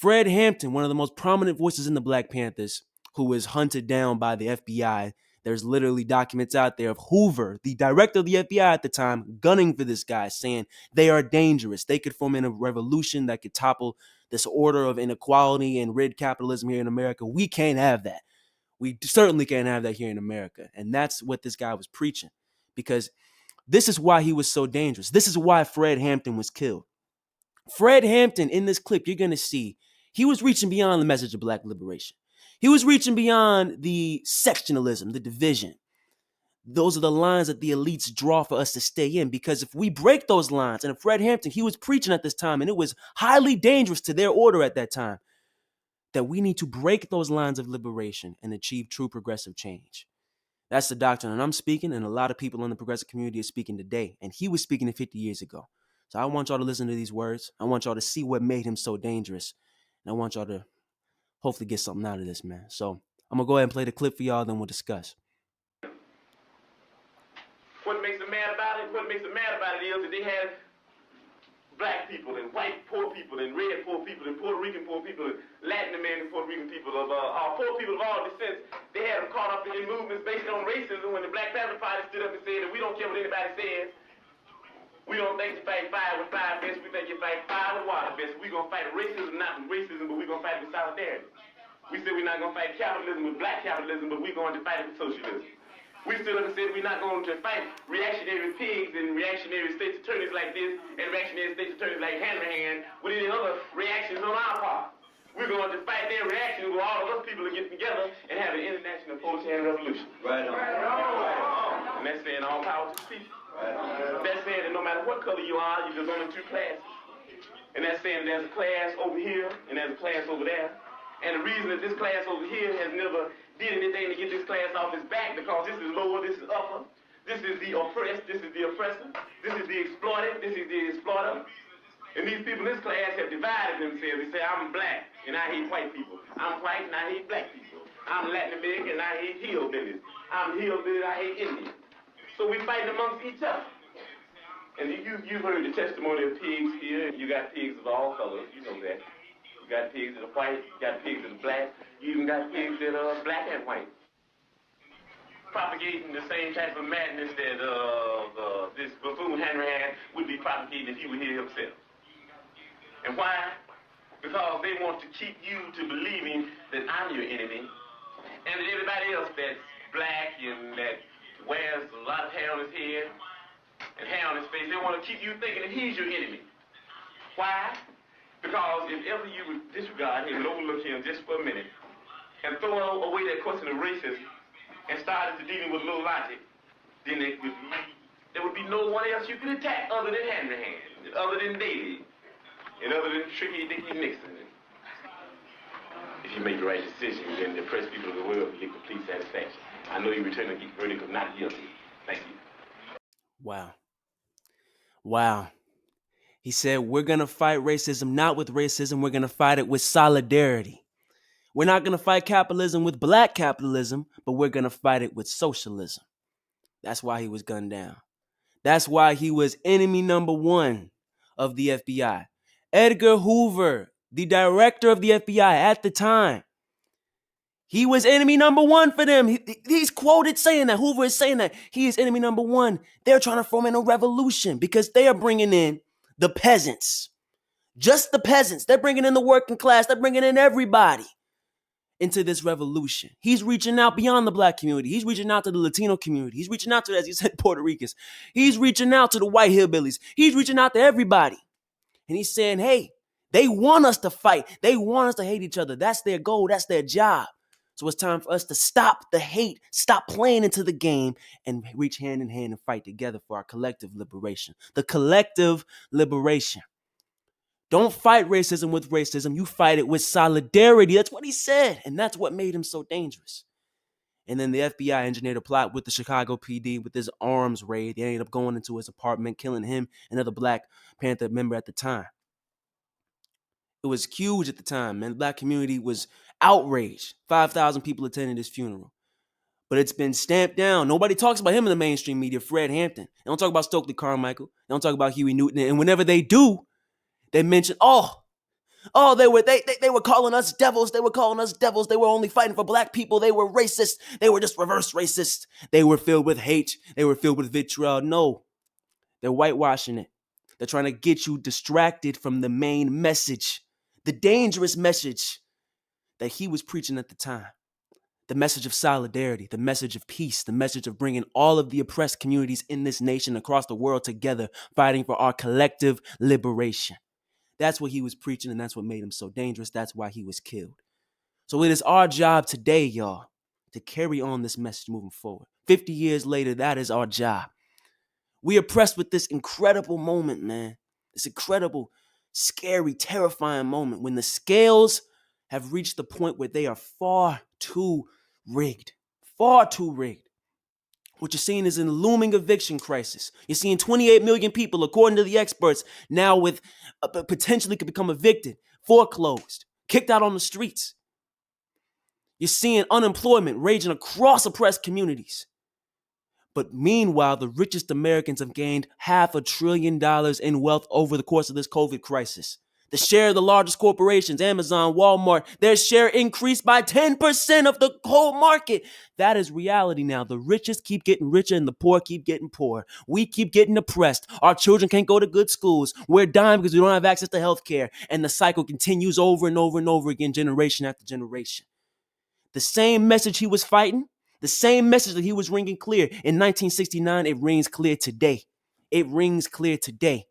Fred Hampton, one of the most prominent voices in the Black Panthers, who was hunted down by the FBI. There's literally documents out there of Hoover, the director of the FBI at the time, gunning for this guy, saying they are dangerous. They could foment a revolution that could topple this order of inequality and rid capitalism here in America. We can't have that. We certainly can't have that here in America. And that's what this guy was preaching, because this is why he was so dangerous. This is why Fred Hampton was killed. Fred Hampton, in this clip, you're going to see, he was reaching beyond the message of Black liberation. He was reaching beyond the sectionalism, the division. Those are the lines that the elites draw for us to stay in, because if we break those lines, and Fred Hampton, he was preaching at this time, and it was highly dangerous to their order at that time, that we need to break those lines of liberation and achieve true progressive change. That's the doctrine, and I'm speaking, and a lot of people in the progressive community are speaking today, and he was speaking it 50 years ago. So I want y'all to listen to these words. I want y'all to see what made him so dangerous, and I want y'all to hopefully get something out of this, man. So I'm going to go ahead and play the clip for y'all, then we'll discuss. What makes them mad about it? What makes them mad about it is that they had black people and white poor people and red poor people and Puerto Rican poor people and Latin American Puerto Rican people of poor people of all descents. They had them caught up in movements based on racism when the Black Panther Party stood up and said that we don't care what anybody says. We don't think you fight fire with fire best. We think you fight fire with water best. We're going to fight racism, not with racism, but we're going to fight with solidarity. We said we're not going to fight capitalism with black capitalism, but we're going to fight it with socialism. We stood up and said we're not going to fight reactionary pigs and reactionary state's attorneys like this and reactionary state's attorneys like Hanrahan with any other reactions on our part. We're going to fight their reactions where all of us people are getting together and have an international proletarian revolution. Right on. Right on. And that's saying all power to the people. Right on. That's saying that no matter what color you are, you're just only two classes. And that's saying there's a class over here and there's a class over there. And the reason that this class over here has never did anything to get this class off its back, because this is lower, this is upper, this is the oppressed, this is the oppressor, this is the exploited, this is the exploiter. And these people in this class have divided themselves. They say, I'm black and I hate white people. I'm white and I hate black people. I'm Latin American and I hate hillbillies. I'm hillbilly and I hate Indians. So we fighting amongst each other. And you've heard the testimony of pigs here. You got pigs of all colors, you know that. You got pigs that are white, you got pigs that are black, you even got pigs that are black and white. Propagating the same type of madness that this buffoon Hanrahan would be propagating if he were here himself. And why? Because they want to keep you to believing that I'm your enemy, and that everybody else that's black and that wears a lot of hair on his head and hair on his face, they want to keep you thinking that he's your enemy. Why? Because if ever you would disregard him and overlook him just for a minute and throw away that question of racism and start into dealing with low logic, then there would be no one else you could attack other than Hanrahan, other than Daley, and other than Tricky Dicky Nixon. If you make the right decision, then the oppressed people of the world will get complete satisfaction. I know you return a verdict of not guilty. Thank you. Wow. He said, we're going to fight racism, not with racism. We're going to fight it with solidarity. We're not going to fight capitalism with black capitalism, but we're going to fight it with socialism. That's why he was gunned down. That's why he was enemy number one of the FBI. Edgar Hoover, the director of the FBI at the time, he was enemy number one for them. He's quoted saying that. Hoover is saying that. He is enemy number one. They're trying to foment a revolution because they are bringing in the peasants. Just the peasants. They're bringing in the working class. They're bringing in everybody into this revolution. He's reaching out beyond the black community. He's reaching out to the Latino community. He's reaching out to, as you said, Puerto Ricans. He's reaching out to the white hillbillies. He's reaching out to everybody. And he's saying, hey, they want us to fight. They want us to hate each other. That's their goal. That's their job. So it's time for us to stop the hate, stop playing into the game, and reach hand in hand and fight together for our collective liberation. The collective liberation. Don't fight racism with racism. You fight it with solidarity. That's what he said. And that's what made him so dangerous. And then the FBI engineered a plot with the Chicago PD with his arms raid. They ended up going into his apartment, killing him, another Black Panther member at the time. It was huge at the time, man. The black community was outraged. 5,000 people attended his funeral. But it's been stamped down. Nobody talks about him in the mainstream media, Fred Hampton. They don't talk about Stokely Carmichael. They don't talk about Huey Newton. And whenever they do, they mention, Oh, they were calling us devils. They were calling us devils. They were only fighting for black people. They were racist. They were just reverse racist. They were filled with hate. They were filled with vitriol. No, they're whitewashing it. They're trying to get you distracted from the main message, the dangerous message that he was preaching at the time. The message of solidarity, the message of peace, the message of bringing all of the oppressed communities in this nation across the world together, fighting for our collective liberation. That's what he was preaching, and that's what made him so dangerous. That's why he was killed. So it is our job today, y'all, to carry on this message moving forward. 50 years later, that is our job. We are pressed with this incredible moment, man. This incredible, scary, terrifying moment when the scales have reached the point where they are far too rigged. Far too rigged. What you're seeing is a looming eviction crisis. You're seeing 28 million people, according to the experts, now with potentially could become evicted, foreclosed, kicked out on the streets. You're seeing unemployment raging across oppressed communities. But meanwhile, the richest Americans have gained $500 billion in wealth over the course of this COVID crisis. The share of the largest corporations, Amazon, Walmart, their share increased by 10% of the whole market. That is reality now. The richest keep getting richer and the poor keep getting poorer. We keep getting oppressed. Our children can't go to good schools. We're dying because we don't have access to health care. And the cycle continues over and over and over again, generation after generation. The same message he was fighting, the same message that he was ringing clear in 1969, it rings clear today. It rings clear today.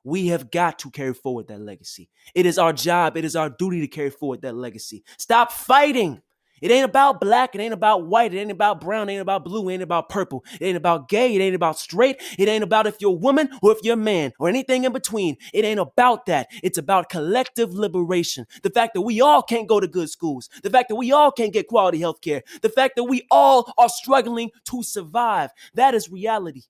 We have got to carry forward that legacy. It is our job. It is our duty to carry forward that legacy. Stop fighting. It ain't about black. It ain't about white. It ain't about brown. It ain't about blue. It ain't about purple. It ain't about gay. It ain't about straight. It ain't about if you're a woman or if you're a man or anything in between. It ain't about that. It's about collective liberation. The fact that we all can't go to good schools. The fact that we all can't get quality health care. The fact that we all are struggling to survive. That is reality.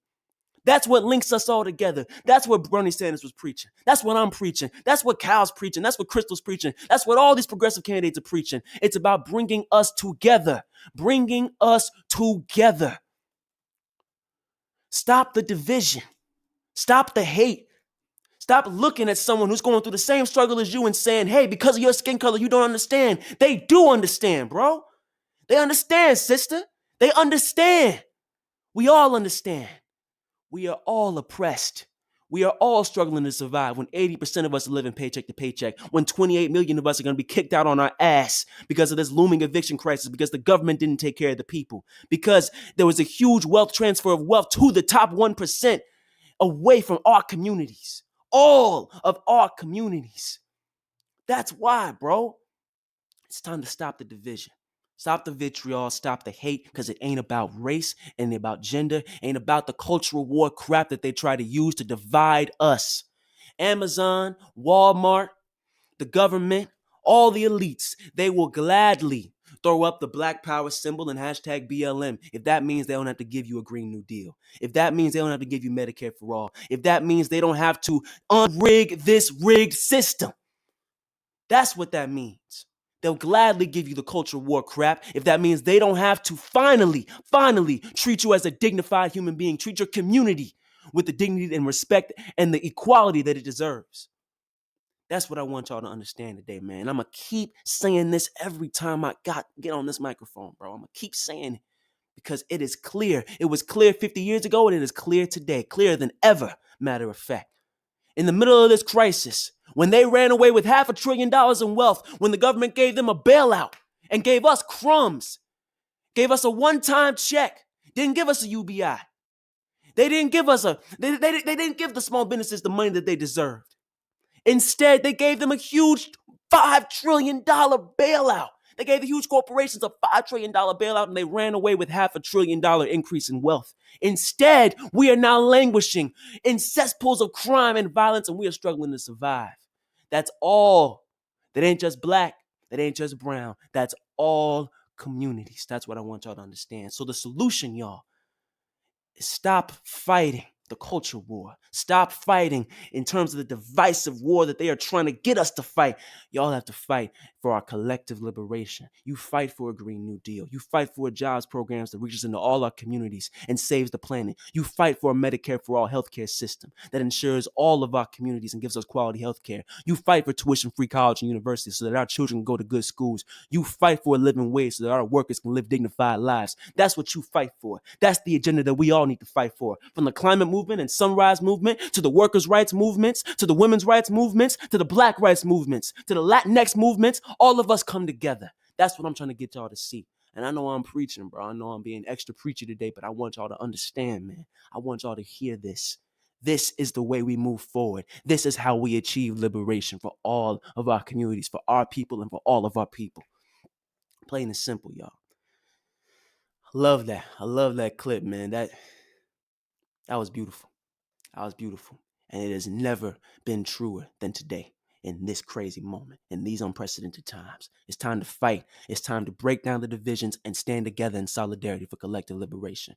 That's what links us all together. That's what Bernie Sanders was preaching. That's what I'm preaching. That's what Cal's preaching. That's what Crystal's preaching. That's what all these progressive candidates are preaching. It's about bringing us together. Bringing us together. Stop the division. Stop the hate. Stop looking at someone who's going through the same struggle as you and saying, hey, because of your skin color, you don't understand. They do understand, bro. They understand, sister. They understand. We all understand. We are all oppressed. We are all struggling to survive when 80% of us are living paycheck to paycheck, when 28 million of us are going to be kicked out on our ass because of this looming eviction crisis, because the government didn't take care of the people, because there was a huge wealth transfer of wealth to the top 1% away from our communities, all of our communities. That's why, bro. It's time to stop the division. Stop the vitriol, stop the hate, because it ain't about race, ain't about gender, ain't about the cultural war crap that they try to use to divide us. Amazon, Walmart, the government, all the elites, they will gladly throw up the Black Power symbol and hashtag BLM if that means they don't have to give you a Green New Deal. If that means they don't have to give you Medicare for all. If that means they don't have to unrig this rigged system. That's what that means. They'll gladly give you the culture war crap if that means they don't have to finally treat you as a dignified human being, treat your community with the dignity and respect and the equality that it deserves. That's what I want y'all to understand today, man. I'm going to keep saying this every time I get on this microphone, bro. I'm going to keep saying it because it is clear. It was clear 50 years ago and it is clear today, clearer than ever, matter of fact. In the middle of this crisis, when they ran away with $500 billion in wealth, when the government gave them a bailout and gave us crumbs, gave us a one-time check, didn't give us a UBI. They didn't give us they didn't give the small businesses the money that they deserved. Instead, they gave them a huge $5 trillion bailout. They gave the huge corporations a $5 trillion bailout and they ran away with $500 billion increase in wealth. Instead, we are now languishing in cesspools of crime and violence and we are struggling to survive. That's all. That ain't just black. That ain't just brown. That's all communities. That's what I want y'all to understand. So the solution, y'all, is stop fighting. the culture war. Stop fighting in terms of the divisive war that they are trying to get us to fight. Y'all have to fight for our collective liberation. You fight for a Green New Deal. You fight for a jobs programs that reaches into all our communities and saves the planet. You fight for a Medicare for all healthcare system that ensures all of our communities and gives us quality healthcare. You fight for tuition-free college and universities so that our children can go to good schools. You fight for a living wage so that our workers can live dignified lives. That's what you fight for. That's the agenda that we all need to fight for. From the climate movement and sunrise movement to the workers' rights movements, to the women's rights movements, to the black rights movements, to the Latinx movements, all of us come together. That's what I'm trying to get y'all to see. And I know I'm preaching, bro. I know I'm being extra preachy today, but I want y'all to understand, man. I want y'all to hear this. This is the way we move forward. This is how we achieve liberation for all of our communities, for our people, and for all of our people. Plain and simple, y'all. I love that. I love that clip, man. That was beautiful. That was beautiful. And it has never been truer than today in this crazy moment, in these unprecedented times. It's time to fight. It's time to break down the divisions and stand together in solidarity for collective liberation.